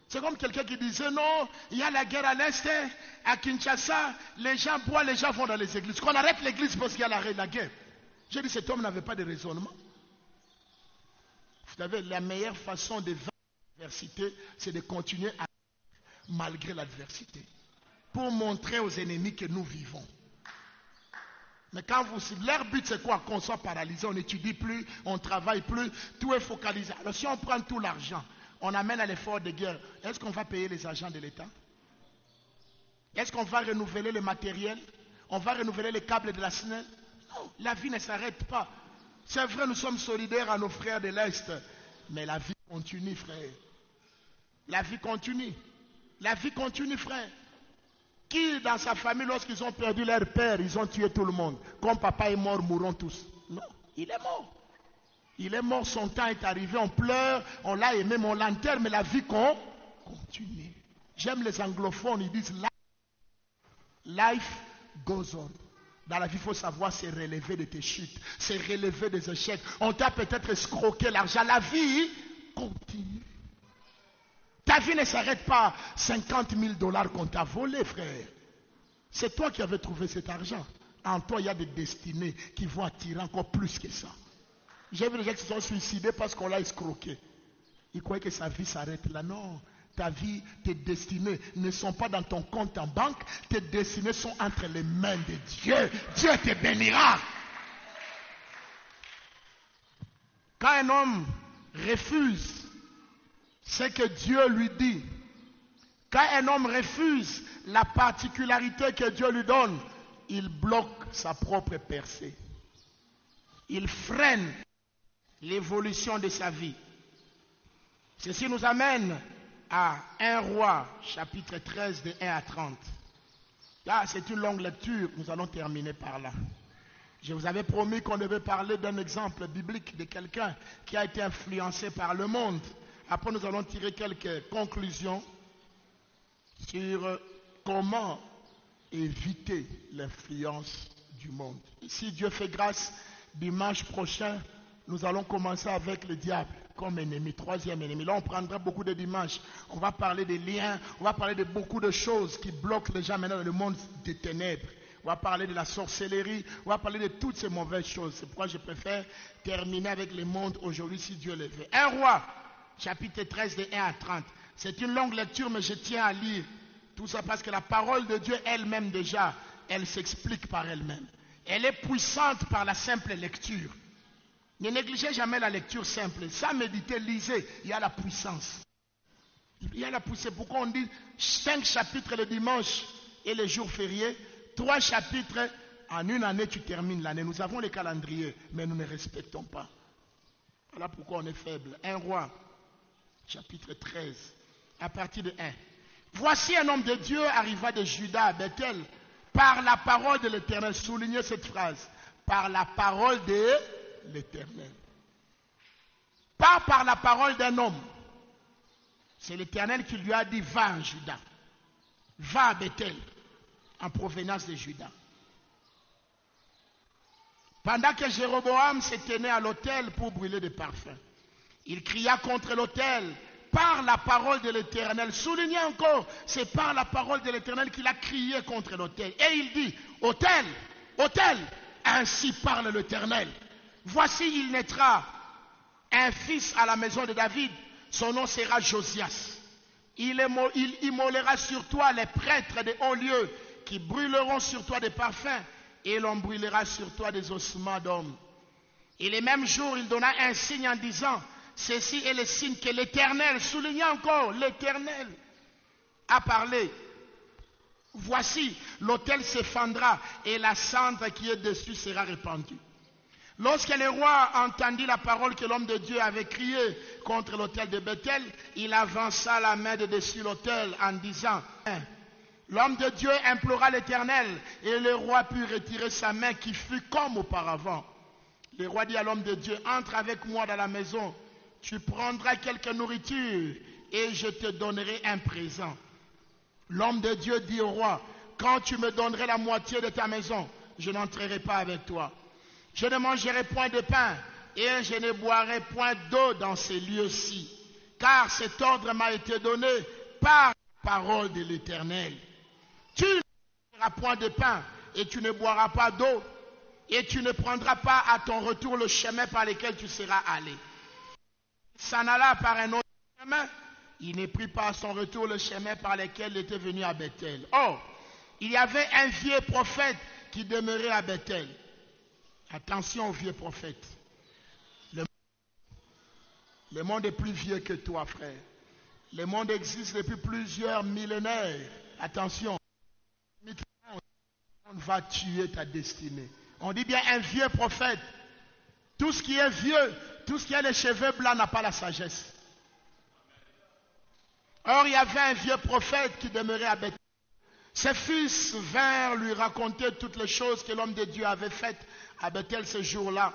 C'est comme quelqu'un qui disait, non, il y a la guerre à l'Est, à Kinshasa, les gens boivent, les gens vont dans les églises. Qu'on arrête l'église parce qu'il y a la guerre. J'ai dit, cet homme n'avait pas de raisonnement. Vous savez, la meilleure façon de vaincre l'adversité, c'est de continuer à vivre malgré l'adversité. Pour montrer aux ennemis que nous vivons. Mais quand leur but c'est quoi? Qu'on soit paralysé, on n'étudie plus, on ne travaille plus, tout est focalisé. Alors si on prend tout l'argent, on amène à l'effort de guerre, est-ce qu'on va payer les agents de l'État? Est-ce qu'on va renouveler le matériel? On va renouveler les câbles de la SNEL? Non, la vie ne s'arrête pas. C'est vrai, nous sommes solidaires à nos frères de l'Est, mais la vie continue, frère. La vie continue. La vie continue, frère. Qui, dans sa famille, lorsqu'ils ont perdu leur père, ils ont tué tout le monde? Comme papa est mort, mourront tous. Non, il est mort. Il est mort, son temps est arrivé, on pleure, on l'a aimé, mais on l'enterre, mais la vie continue. J'aime les anglophones, ils disent life goes on. Dans la vie, il faut savoir se relever de tes chutes, se relever des échecs. On t'a peut-être escroqué l'argent, la vie continue. Ta vie ne s'arrête pas à 50 000 $ qu'on t'a volé, frère. C'est toi qui avais trouvé cet argent. En toi, il y a des destinées qui vont attirer encore plus que ça. J'ai vu des gens qui se sont suicidés parce qu'on l'a escroqué. Ils croyaient que sa vie s'arrête là. Non. Ta vie, tes destinées ne sont pas dans ton compte en banque. Tes destinées sont entre les mains de Dieu. Dieu te bénira. Quand un homme refuse ce que Dieu lui dit, quand un homme refuse la particularité que Dieu lui donne, il bloque sa propre percée. Il freine l'évolution de sa vie. Ceci nous amène à 1 Roi, chapitre 13, de 1 à 30. Là, c'est une longue lecture, nous allons terminer par là. Je vous avais promis qu'on devait parler d'un exemple biblique de quelqu'un qui a été influencé par le monde. Après, nous allons tirer quelques conclusions sur comment éviter l'influence du monde. Si Dieu fait grâce, dimanche prochain, nous allons commencer avec le diable comme ennemi, troisième ennemi. Là, on prendra beaucoup de dimanches. On va parler des liens, on va parler de beaucoup de choses qui bloquent les gens maintenant dans le monde des ténèbres. On va parler de la sorcellerie, on va parler de toutes ces mauvaises choses. C'est pourquoi je préfère terminer avec le monde aujourd'hui si Dieu le veut. 1 Roi, chapitre 13, de 1 à 30. C'est une longue lecture, mais je tiens à lire tout ça parce que la parole de Dieu elle-même déjà, elle s'explique par elle-même. Elle est puissante par la simple lecture. Ne négligez jamais la lecture simple. Sans méditer, lisez. Il y a la puissance. Il y a la puissance. Pourquoi on dit 5 chapitres le dimanche et les jours fériés, 3 chapitres, en une année tu termines l'année. Nous avons les calendriers, mais nous ne respectons pas. Voilà pourquoi on est faible. 1 Roi, chapitre 13, à partir de 1. Voici un homme de Dieu arriva de Juda à Bethel par la parole de l'Éternel. Soulignez cette phrase. Par la parole de l'Éternel. Pas par la parole d'un homme. C'est l'Éternel qui lui a dit, va en Juda. Va à Bethel, en provenance de Juda. Pendant que Jéroboam se tenait à l'autel pour brûler des parfums, il cria contre l'autel par la parole de l'Éternel. Soulignez encore, c'est par la parole de l'Éternel qu'il a crié contre l'autel. Et il dit, autel, autel, ainsi parle l'Éternel. Voici, il naîtra un fils à la maison de David. Son nom sera Josias. Il immolera sur toi les prêtres des hauts lieux qui brûleront sur toi des parfums et l'on brûlera sur toi des ossements d'hommes. Et les mêmes jours, il donna un signe en disant, ceci est le signe que l'Éternel, soulignez encore, l'Éternel a parlé. Voici, l'autel s'effondra et la cendre qui est dessus sera répandue. Lorsque le roi entendit la parole que l'homme de Dieu avait criée contre l'autel de Bethel, il avança la main de dessus l'autel en disant, l'homme de Dieu implora l'Éternel et le roi put retirer sa main qui fut comme auparavant. Le roi dit à l'homme de Dieu, entre avec moi dans la maison, tu prendras quelque nourriture et je te donnerai un présent. L'homme de Dieu dit au roi, quand tu me donnerais la moitié de ta maison, je n'entrerai pas avec toi. Je ne mangerai point de pain et je ne boirai point d'eau dans ces lieux-ci, car cet ordre m'a été donné par la parole de l'Éternel. Tu ne mangeras point de pain et tu ne boiras pas d'eau et tu ne prendras pas à ton retour le chemin par lequel tu seras allé. Il s'en alla par un autre chemin. Il ne prit pas à son retour le chemin par lequel il était venu à Bethel. Or, il y avait un vieux prophète qui demeurait à Bethel. Attention aux vieux prophètes. Le monde est plus vieux que toi, frère. Le monde existe depuis plusieurs millénaires. Attention. On va tuer ta destinée. On dit bien un vieux prophète. Tout ce qui est vieux, tout ce qui a les cheveux blancs n'a pas la sagesse. Or, il y avait un vieux prophète qui demeurait à Bethel. Ses fils vinrent lui raconter toutes les choses que l'homme de Dieu avait faites à Bethel ce jour-là.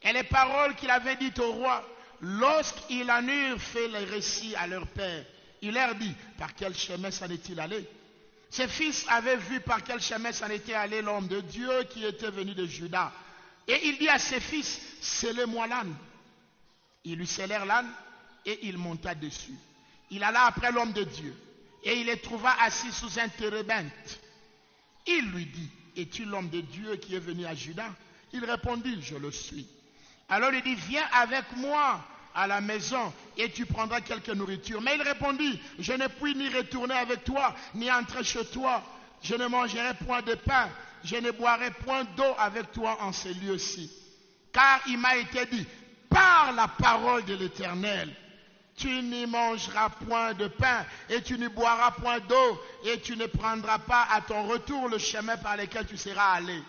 Et les paroles qu'il avait dites au roi, lorsqu'ils en eurent fait les récits à leur père, il leur dit, par quel chemin s'en est-il allé? Ses fils avaient vu par quel chemin s'en était allé l'homme de Dieu qui était venu de Juda. Et il dit à ses fils, scellez-moi l'âne. Ils lui scellèrent l'âne et il monta dessus. Il alla après l'homme de Dieu et il le trouva assis sous un térébinthe. Il lui dit, es-tu l'homme de Dieu qui est venu à Juda? Il répondit, je le suis. Alors il dit, viens avec moi à la maison et tu prendras quelque nourriture. Mais il répondit, je ne puis ni retourner avec toi, ni entrer chez toi. Je ne mangerai point de pain, je ne boirai point d'eau avec toi en ces lieux-ci. Car il m'a été dit, par la parole de l'Éternel, tu n'y mangeras point de pain et tu ne boiras point d'eau et tu ne prendras pas à ton retour le chemin par lequel tu seras allé.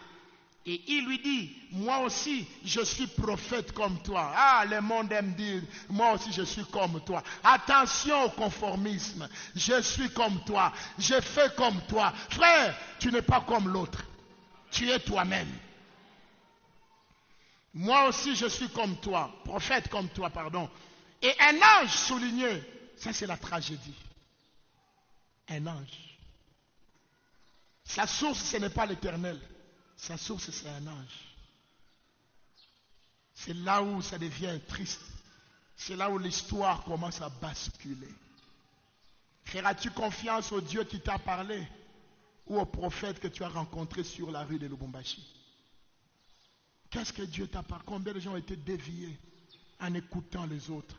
Et il lui dit, moi aussi je suis prophète comme toi. Ah, le monde aime dire, moi aussi je suis comme toi. Attention au conformisme. Je suis comme toi. Je fais comme toi. Frère, tu n'es pas comme l'autre. Tu es toi-même. Moi aussi je suis comme toi. Prophète comme toi, pardon. Et un ange souligné, ça c'est la tragédie. Un ange. Sa source, ce n'est pas l'Éternel. Sa source, c'est un ange. C'est là où ça devient triste. C'est là où l'histoire commence à basculer. Feras-tu confiance au Dieu qui t'a parlé ou au prophète que tu as rencontré sur la rue de Lubumbashi? Qu'est-ce que Dieu t'a parlé? Combien de gens ont été déviés en écoutant les autres,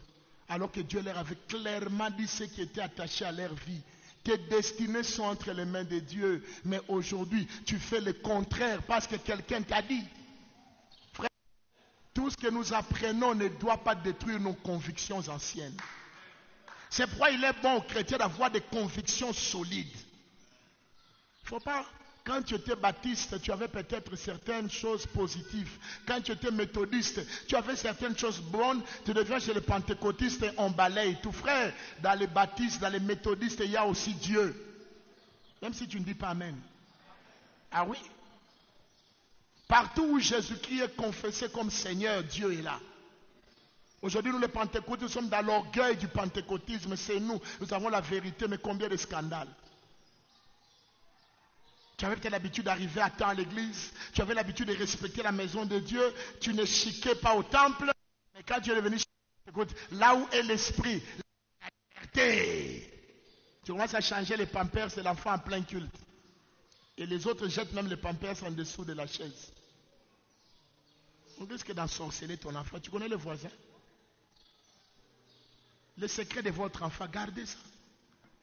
alors que Dieu leur avait clairement dit ce qui était attaché à leur vie. Tes destinées sont entre les mains de Dieu, mais aujourd'hui, tu fais le contraire parce que quelqu'un t'a dit. Frère, tout ce que nous apprenons ne doit pas détruire nos convictions anciennes. C'est pourquoi il est bon aux chrétiens d'avoir des convictions solides. Il ne faut pas... Quand tu étais baptiste, tu avais peut-être certaines choses positives. Quand tu étais méthodiste, tu avais certaines choses bonnes. Tu deviens chez les pentecôtistes et on balaye tout. Frère, dans les baptistes, dans les méthodistes, il y a aussi Dieu. Même si tu ne dis pas Amen. Ah oui? Partout où Jésus-Christ est confessé comme Seigneur, Dieu est là. Aujourd'hui, nous les pentecôtistes, nous sommes dans l'orgueil du pentecôtisme. C'est nous. Nous avons la vérité, mais combien de scandales? Tu avais peut-être l'habitude d'arriver à temps à l'église. Tu avais l'habitude de respecter la maison de Dieu. Tu ne chiquais pas au temple. Mais quand tu es venu, là où est l'esprit, la liberté. Tu commences à changer les pampers, c'est l'enfant en plein culte. Et les autres jettent même les pampers en dessous de la chaise. On risque d'ensorceler ton enfant. Tu connais les voisins? Le secret de votre enfant, gardez ça.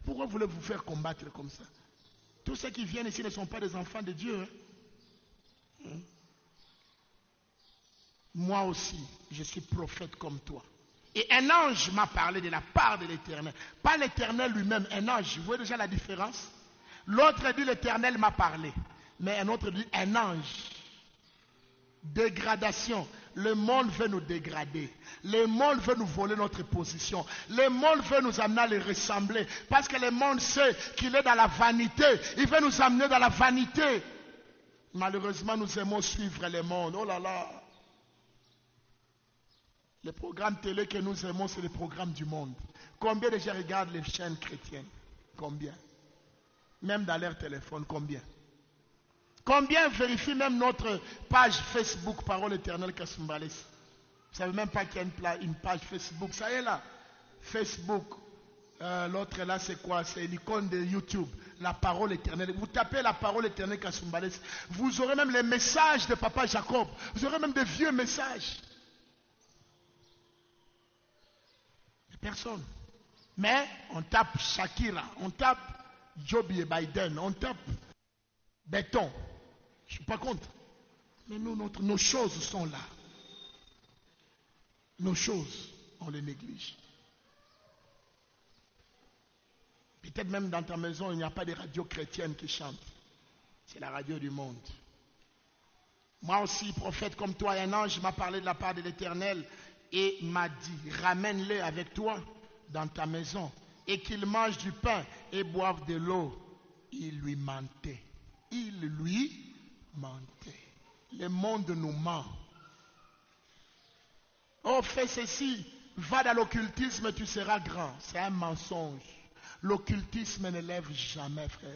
Pourquoi voulez-vous faire combattre comme ça? Tous ceux qui viennent ici ne sont pas des enfants de Dieu. Moi aussi, je suis prophète comme toi. Et un ange m'a parlé de la part de l'Éternel. Pas l'Éternel lui-même, un ange. Vous voyez déjà la différence? L'autre dit l'Éternel m'a parlé. Mais un autre dit un ange. Dégradation. Le monde veut nous dégrader. Le monde veut nous voler notre position. Le monde veut nous amener à les ressembler. Parce que le monde sait qu'il est dans la vanité. Il veut nous amener dans la vanité. Malheureusement, nous aimons suivre le monde. Oh là là. Les programmes télé que nous aimons, c'est les programmes du monde. Combien de gens regardent les chaînes chrétiennes? Combien? Même dans leur téléphone, combien? Combien vérifient même notre page Facebook Parole Éternelle Kasumbalès? Vous ne savez même pas qu'il y a une page Facebook. Ça y est là. Facebook. L'autre là, c'est quoi? C'est l'icône de YouTube. La Parole Éternelle. Vous tapez la Parole Éternelle Kasumbalès. Vous aurez même les messages de Papa Jacob. Vous aurez même des vieux messages. Personne. Mais on tape Shakira. On tape Joby et Biden. On tape béton. Je ne suis pas contre. Mais nous, nos choses sont là. Nos choses, on les néglige. Peut-être même dans ta maison, il n'y a pas de radio chrétienne qui chante. C'est la radio du monde. Moi aussi, prophète comme toi, un ange m'a parlé de la part de l'Éternel et m'a dit, ramène-les avec toi dans ta maison et qu'ils mangent du pain et boivent de l'eau. Il lui mentait. Il lui mentait. Le monde nous ment. Oh, fais ceci, va dans l'occultisme, tu seras grand. C'est un mensonge. L'occultisme ne lève jamais, frère.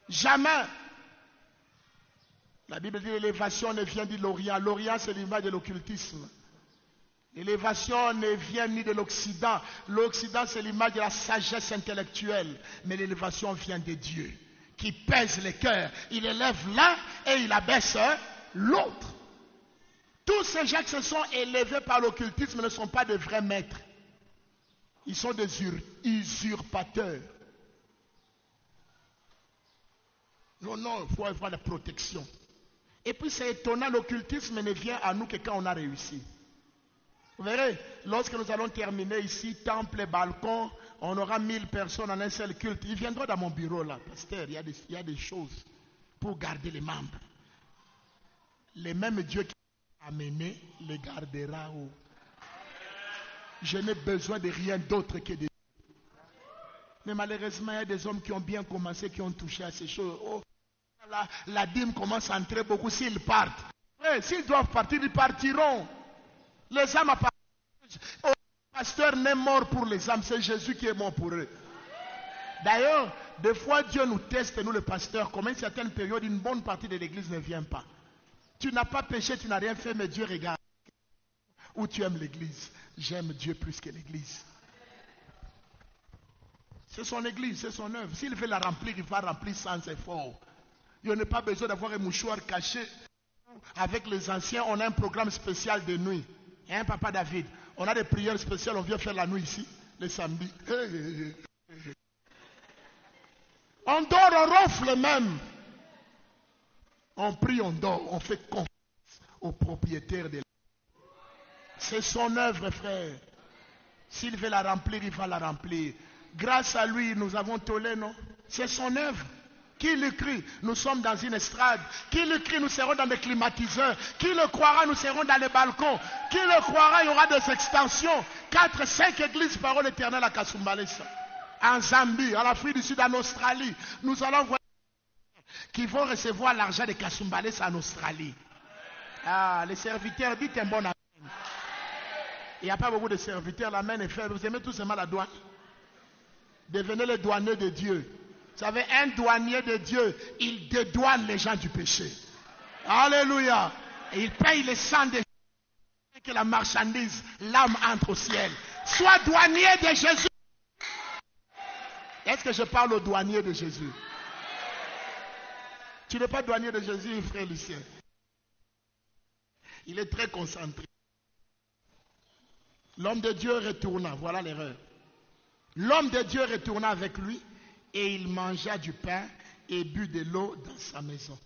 Jamais. La Bible dit l'élévation ne vient de l'Orient. L'Orient, c'est l'image de l'occultisme. L'élévation ne vient ni de l'Occident. L'Occident, c'est l'image de la sagesse intellectuelle. Mais l'élévation vient de Dieu, qui pèse les cœurs. Il élève l'un et il abaisse l'autre. Tous ces gens qui se sont élevés par l'occultisme ne sont pas de vrais maîtres. Ils sont des usurpateurs. Non, il faut avoir la protection. Et puis c'est étonnant, l'occultisme ne vient à nous que quand on a réussi. Vous verrez, lorsque nous allons terminer ici, temple et balcon, on aura 1000 personnes en un seul culte. Ils viendront dans mon bureau là, pasteur, il y a des choses pour garder les membres. Les mêmes dieux qui m'ont amené les gardera haut. Je n'ai besoin de rien d'autre que de Dieu. Mais malheureusement, il y a des hommes qui ont bien commencé, qui ont touché à ces choses. Oh, la dîme commence à entrer beaucoup s'ils partent. Ouais, s'ils doivent partir, ils partiront. Les âmes appartiennent. Le pasteur n'est mort pour les âmes, c'est Jésus qui est mort pour eux. D'ailleurs, des fois Dieu nous teste, nous les pasteurs, comme à une certaine période, une bonne partie de l'église ne vient pas. Tu n'as pas péché, tu n'as rien fait, mais Dieu regarde. Ou tu aimes l'église. J'aime Dieu plus que l'église. C'est son église, c'est son œuvre. S'il veut la remplir, il va remplir sans effort. Il n'y a pas besoin d'avoir un mouchoir caché. Avec les anciens, on a un programme spécial de nuit. Hein, Papa David? On a des prières spéciales, on vient faire la nuit ici, le samedi. On dort, on ronfle même. On prie, on dort, on fait confiance au propriétaire de la... C'est son œuvre, frère. S'il veut la remplir, il va la remplir. Grâce à lui, nous avons tollé, non? C'est son œuvre. Qui le crie? Nous sommes dans une estrade. Qui le crie? Nous serons dans des climatiseurs. Qui le croira? Nous serons dans les balcons. Qui le croira? Il y aura des extensions. 4, 5 églises Parole Éternelle à Kasumbalès. En Zambie, en Afrique du Sud, en Australie. Nous allons voir qui vont recevoir l'argent de Kasumbalès en Australie. Ah, les serviteurs, dites un bon amen. Il n'y a pas beaucoup de serviteurs, la main est faible. Vous aimez tout seulement la douane? Devenez les douaniers de Dieu. Vous savez, un douanier de Dieu, il dédouane les gens du péché. Alléluia. Et il paye les sang des gens que la marchandise, l'âme entre au ciel. Sois douanier de Jésus. Est-ce que je parle au douanier de Jésus? Tu n'es pas douanier de Jésus, frère Lucien. Il est très concentré. L'homme de Dieu retourna, voilà l'erreur. L'homme de Dieu retourna avec lui et il mangea du pain et but de l'eau dans sa maison.